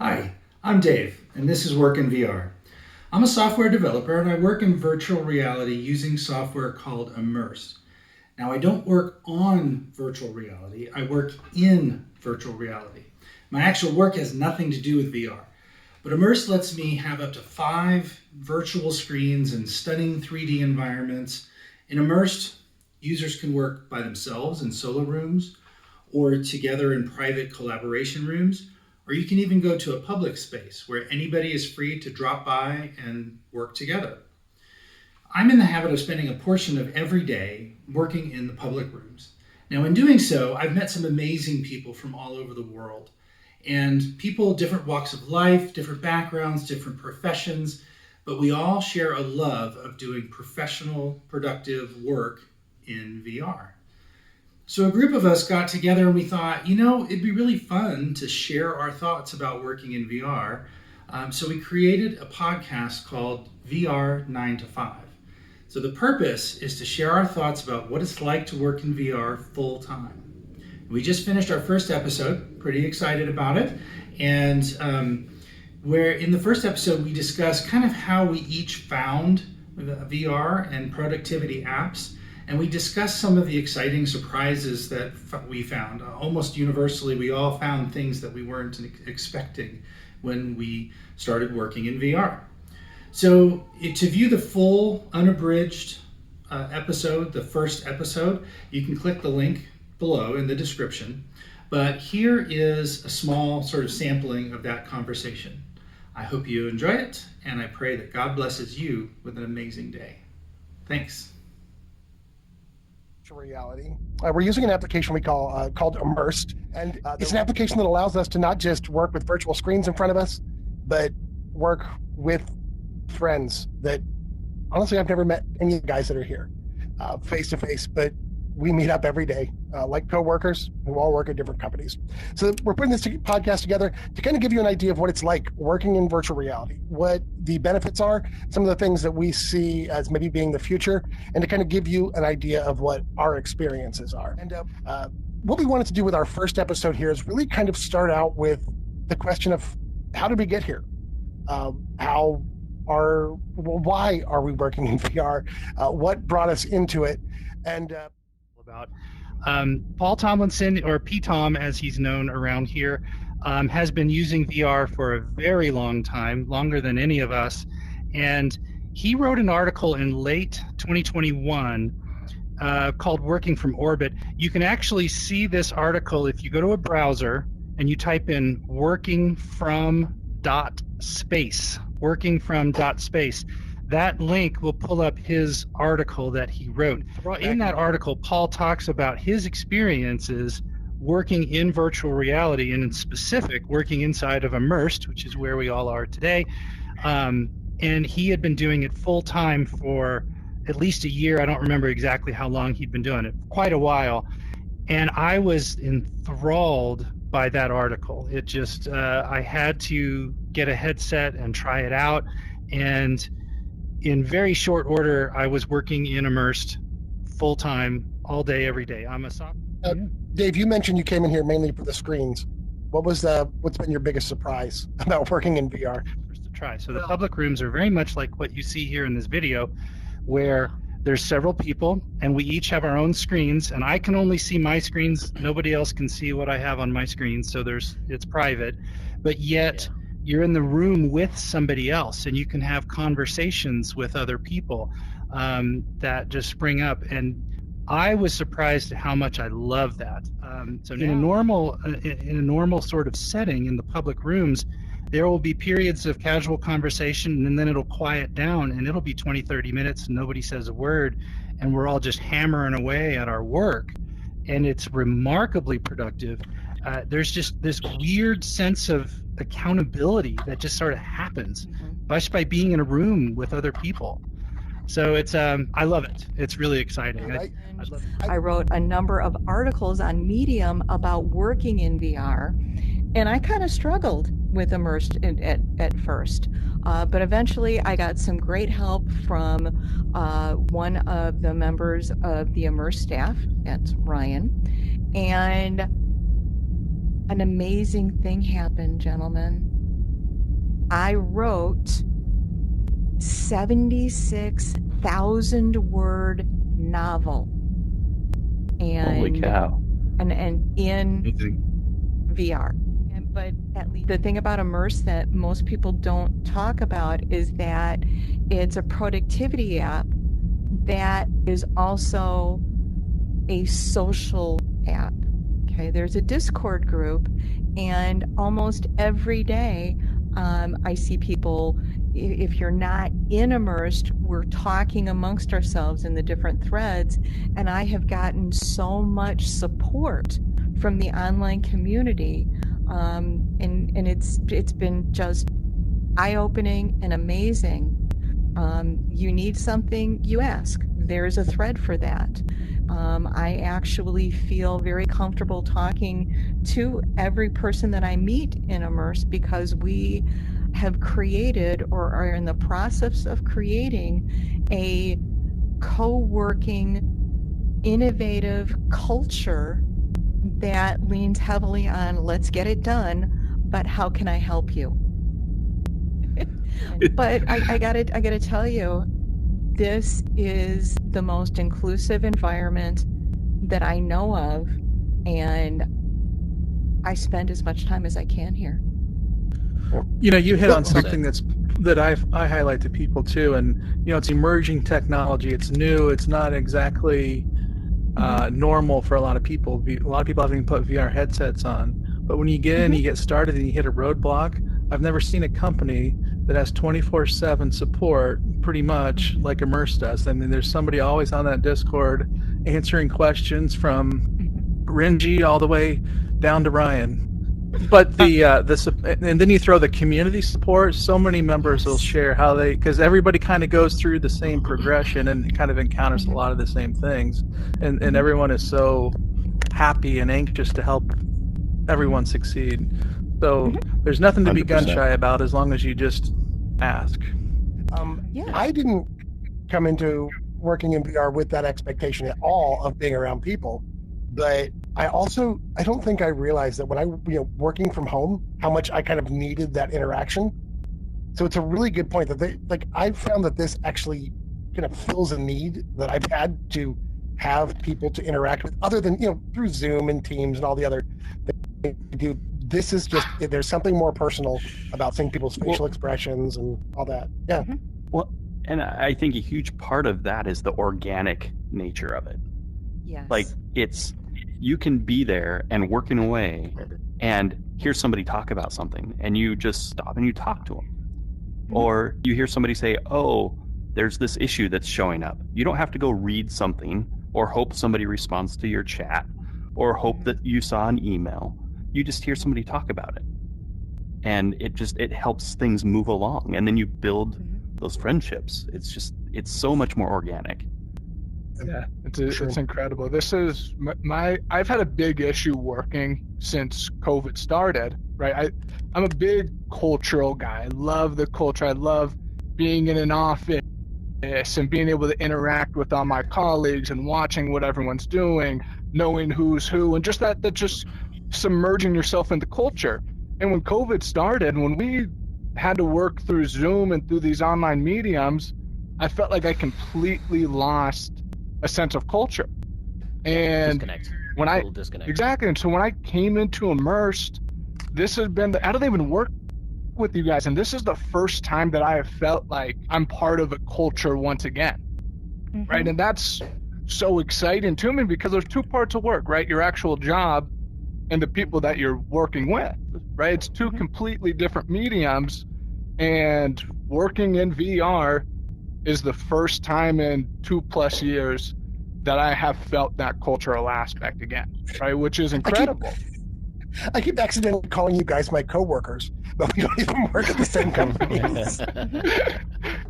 Hi, I'm Dave, and this is Work in VR. I'm a software developer and I work in virtual reality using software called Immersed. Now, I don't work on virtual reality, I work in virtual reality. My actual work has nothing to do with VR, but Immersed lets me have up to 5 virtual screens and stunning 3D environments. In Immersed, users can work by themselves in solo rooms or together in private collaboration rooms, or you can even go to a public space where anybody is free to drop by and work together. I'm in the habit of spending a portion of every day working in the public rooms. Now, in doing so, I've met some amazing people from all over the world, and people, different walks of life, different backgrounds, different professions, but we all share a love of doing professional, productive work in VR. So a group of us got together and we thought, it'd be really fun to share our thoughts about working in VR. So we created a podcast called VR 9 to 5. So the purpose is to share our thoughts about what it's like to work in VR full time. We just finished our first episode, pretty excited about it. And where in the first episode, we discussed kind of how we each found VR and productivity apps. And we discussed some of the exciting surprises that we found. Almost universally, we all found things that we weren't expecting when we started working in VR. So to view the full unabridged episode, the first episode, you can click the link below in the description. But here is a small sort of sampling of that conversation. I hope you enjoy it, and I pray that God blesses you with an amazing day. Thanks. Reality. We're using an application we called Immersed, and it's an application that allows us to not just work with virtual screens in front of us, but work with friends that honestly I've never met any of the guys that are here face to face, but we meet up every day like co-workers who all work at different companies. So we're putting this podcast together to kind of give you an idea of what it's like working in virtual reality, what the benefits are, some of the things that we see as maybe being the future, and to kind of give you an idea of what our experiences are. And what we wanted to do with our first episode here is really kind of start out with the question of how did we get here? Why are we working in VR? What brought us into it? And about Paul Tomlinson, or Ptom as he's known around here, has been using VR for a very long time, longer than any of us. And he wrote an article in late 2021 called Working from Orbit. You can actually see this article if you go to a browser and you type in working from .space. That link will pull up his article that he wrote. In that article, Paul talks about his experiences working in virtual reality, and in specific, working inside of Immersed, which is where we all are today. And he had been doing it full time for at least a year. I don't remember exactly how long he'd been doing it, quite a while. And I was enthralled by that article. It just, I had to get a headset and try it out. And in very short order, I was working in Immersed full time, all day, every day. I'm a software. Dave, you mentioned you came in here mainly for the screens. What's been your biggest surprise about working in VR? First to try. So the public rooms are very much like what you see here in this video, where there's several people and we each have our own screens, and I can only see my screens. Nobody else can see what I have on my screen, so it's private. But yet you're in the room with somebody else, and you can have conversations with other people that just spring up. And I was surprised at how much I love that. So in a normal sort of setting in the public rooms, there will be periods of casual conversation, and then it'll quiet down, and it'll be 20, 30 minutes and nobody says a word, and we're all just hammering away at our work, and it's remarkably productive. There's just this weird sense of accountability that just sort of happens just by being in a room with other people. So it's I love it. It's really exciting. I wrote a number of articles on Medium about working in VR, and I kind of struggled with Immersed at first, but eventually I got some great help from one of the members of the Immersed staff. That's Ryan, and an amazing thing happened, gentlemen. I wrote 76,000 word novel. And, holy cow. And in Amazing. VR. But at least the thing about Immersed that most people don't talk about is that it's a productivity app that is also a social app. Okay, there's a Discord group, and almost every day I see people, if you're not in Immersed, we're talking amongst ourselves in the different threads, and I have gotten so much support from the online community, and it's been just eye-opening and amazing. You need something, you ask. There's a thread for that. I actually feel very comfortable talking to every person that I meet in Immersed because we have created or are in the process of creating a co-working, innovative culture that leans heavily on let's get it done, but how can I help you? But I gotta tell you, this is the most inclusive environment that I know of, and I spend as much time as I can here. You know, you hit on something that I highlight to people too, and you know, it's emerging technology. It's new. It's not exactly normal for a lot of people. A lot of people haven't even put VR headsets on. But when you get in, you get started, and you hit a roadblock. I've never seen a company that has 24/7 support, pretty much like Immersed does. I mean, there's somebody always on that Discord answering questions from Renji all the way down to Ryan. But and then you throw the community support. So many members will share how because everybody kind of goes through the same progression and kind of encounters a lot of the same things, and everyone is so happy and anxious to help everyone succeed. So there's nothing to be 100%. gun shy about as long as you just ask. I didn't come into working in VR with that expectation at all of being around people, but I don't think I realized that when I, working from home, how much I kind of needed that interaction. So it's a really good point that I've found that this actually kind of fills a need that I've had to have people to interact with other than, through Zoom and Teams and all the other things we do. This is just, there's something more personal about seeing people's facial expressions and all that. Yeah. Well, and I think a huge part of that is the organic nature of it. Yes. Like you can be there and working away and hear somebody talk about something and you just stop and you talk to them. Or you hear somebody say, oh, there's this issue that's showing up. You don't have to go read something or hope somebody responds to your chat or hope that you saw an email. You just hear somebody talk about it. And it helps things move along. And then you build those friendships. It's so much more organic. Yeah, it's incredible. This is I've had a big issue working since COVID started, right? I'm a big cultural guy. I love the culture. I love being in an office and being able to interact with all my colleagues and watching what everyone's doing, knowing who's who, and just that just submerging yourself into culture. And when COVID started, when we had to work through Zoom and through these online mediums, I felt like I completely lost a sense of culture. And disconnect. Exactly. And so when I came into Immersed, this has been I don't even work with you guys, and this is the first time that I have felt like I'm part of a culture once again. Right? And that's so exciting to me because there's two parts of work, right? Your actual job and the people that you're working with, right? It's two completely different mediums, and working in VR is the first time in 2+ years that I have felt that cultural aspect again, right? Which is incredible. I keep accidentally calling you guys my coworkers, but we don't even work at the same company.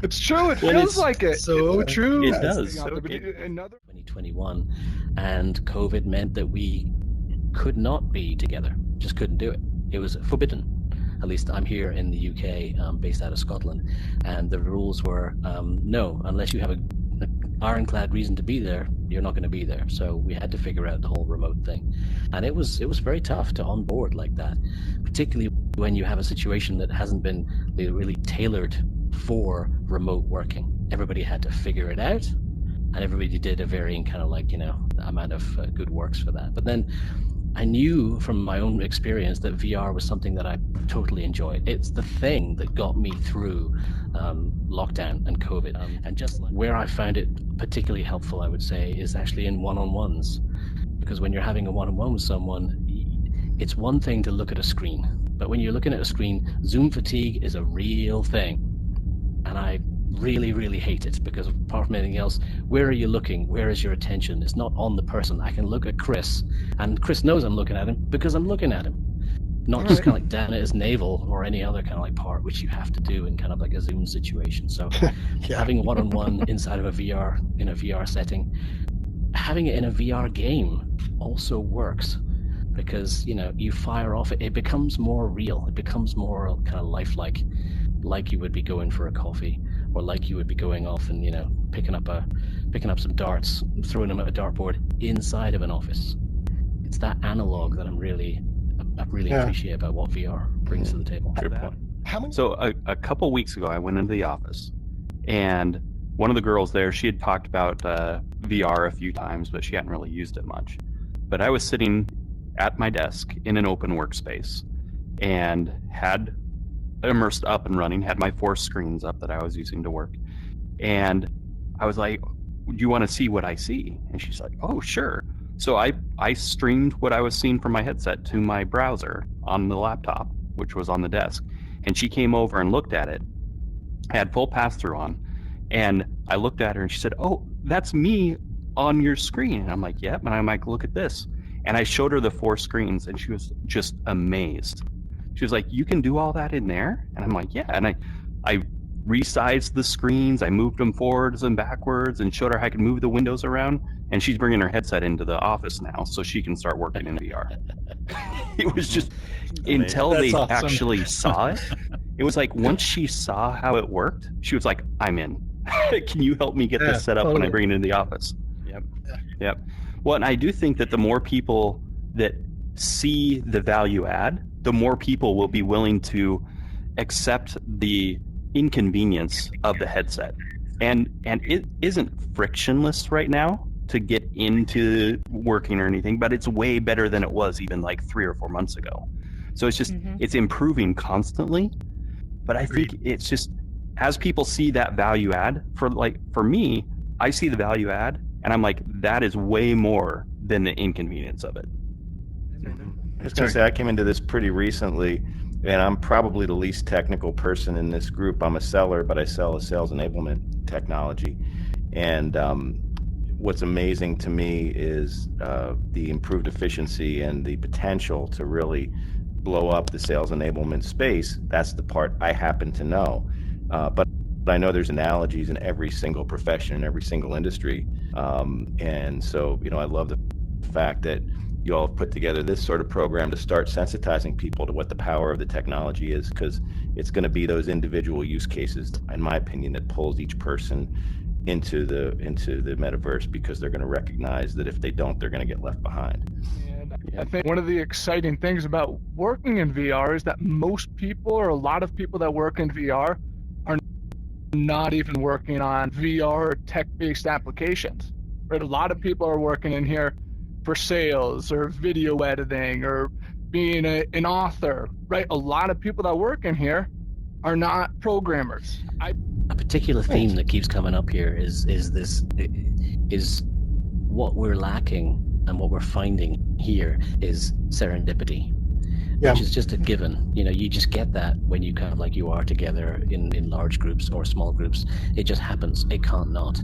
It's true. It feels like it. So true. It does. Another 2021, and COVID meant that we could not be together. Just couldn't do it. It was forbidden. At least I'm here in the UK, based out of Scotland, and the rules were no, unless you have ironclad reason to be there, you're not going to be there. So we had to figure out the whole remote thing, and it was very tough to onboard like that, particularly when you have a situation that hasn't been really tailored for remote working. Everybody had to figure it out, and everybody did a varying kind of amount of good works for that. But then I knew from my own experience that VR was something that I totally enjoyed. It's the thing that got me through lockdown and COVID. And just where I found it particularly helpful, I would say, is actually in one-on-ones. Because when you're having a one-on-one with someone, it's one thing to look at a screen. But when you're looking at a screen, Zoom fatigue is a real thing. And I really, really hate it, because apart from anything else, where are you looking? Where is your attention? It's not on the person. I can look at Chris, and Chris knows I'm looking at him because I'm looking at him. Not just kind of like down at his navel or any other kind of like part, which you have to do in kind of like a Zoom situation. So having a one-on-one inside of a VR setting, having it in a VR game also works, because you fire off it becomes more real. It becomes more kind of lifelike, like you would be going for a coffee, or like you would be going off and picking up some darts, throwing them at a dartboard inside of an office. It's that analog that I really appreciate about what VR brings to the table. Good point. How many? So a couple weeks ago, I went into the office, and one of the girls there, she had talked about VR a few times, but she hadn't really used it much. But I was sitting at my desk in an open workspace, and had Immersed up and running, had my 4 screens up that I was using to work. And I was like, do you want to see what I see? And she's like, oh, sure. So I streamed what I was seeing from my headset to my browser on the laptop, which was on the desk. And she came over and looked at it. I had full pass-through on. And I looked at her and she said, oh, that's me on your screen. And I'm like, yep. And I'm like, look at this. And I showed her the 4 screens, and she was just amazed. She was like, you can do all that in there? And I'm like, yeah. And I resized the screens. I moved them forwards and backwards and showed her how I could move the windows around. And she's bringing her headset into the office now so she can start working in VR. It was just, until they actually saw it, it was like once she saw how it worked, she was like, I'm in. Can you help me get this set up when I bring it into the office? Yep. Well, and I do think that the more people that see the value add, the more people will be willing to accept the inconvenience of the headset. And it isn't frictionless right now to get into working or anything, but it's way better than it was even like 3 or 4 months ago. So it's just, it's improving constantly. But I think it's just, as people see that value add, for me, I see the value add, and I'm like, that is way more than the inconvenience of it. I was going to say, I came into this pretty recently, and I'm probably the least technical person in this group. I'm a seller, but I sell a sales enablement technology. And what's amazing to me is the improved efficiency and the potential to really blow up the sales enablement space. That's the part I happen to know. But I know there's analogies in every single profession, in every single industry. And so, I love the fact that you all have put together this sort of program to start sensitizing people to what the power of the technology is, because it's going to be those individual use cases, in my opinion, that pulls each person into the metaverse, because they're going to recognize that if they don't, they're going to get left behind. And I think one of the exciting things about working in VR is that most people, or a lot of people that work in VR, are not even working on VR tech-based applications. Right? A lot of people are working in here for sales or video editing or being an author, right? A lot of people that work in here are not programmers. A particular theme that keeps coming up here is what we're lacking, and what we're finding here is serendipity, which is just a given. You just get that when you kind of like you are together in large groups or small groups. It just happens. It can't not.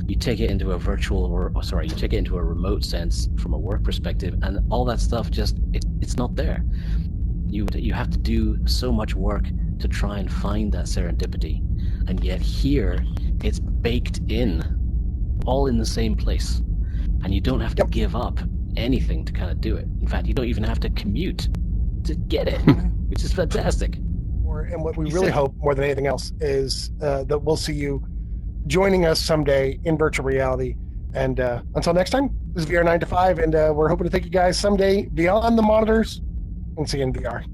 You take it into a you take it into a remote sense from a work perspective, and all that stuff it's not there. You have to do so much work to try and find that serendipity, and yet here it's baked in, all in the same place, and you don't have to give up anything to kind of do it. In fact, you don't even have to commute to get it, which is fantastic. And what we really hope more than anything else is that we'll see you joining us someday in virtual reality. And until next time, this is VR 9 to 5, and we're hoping to take you guys someday beyond the monitors and see you in VR.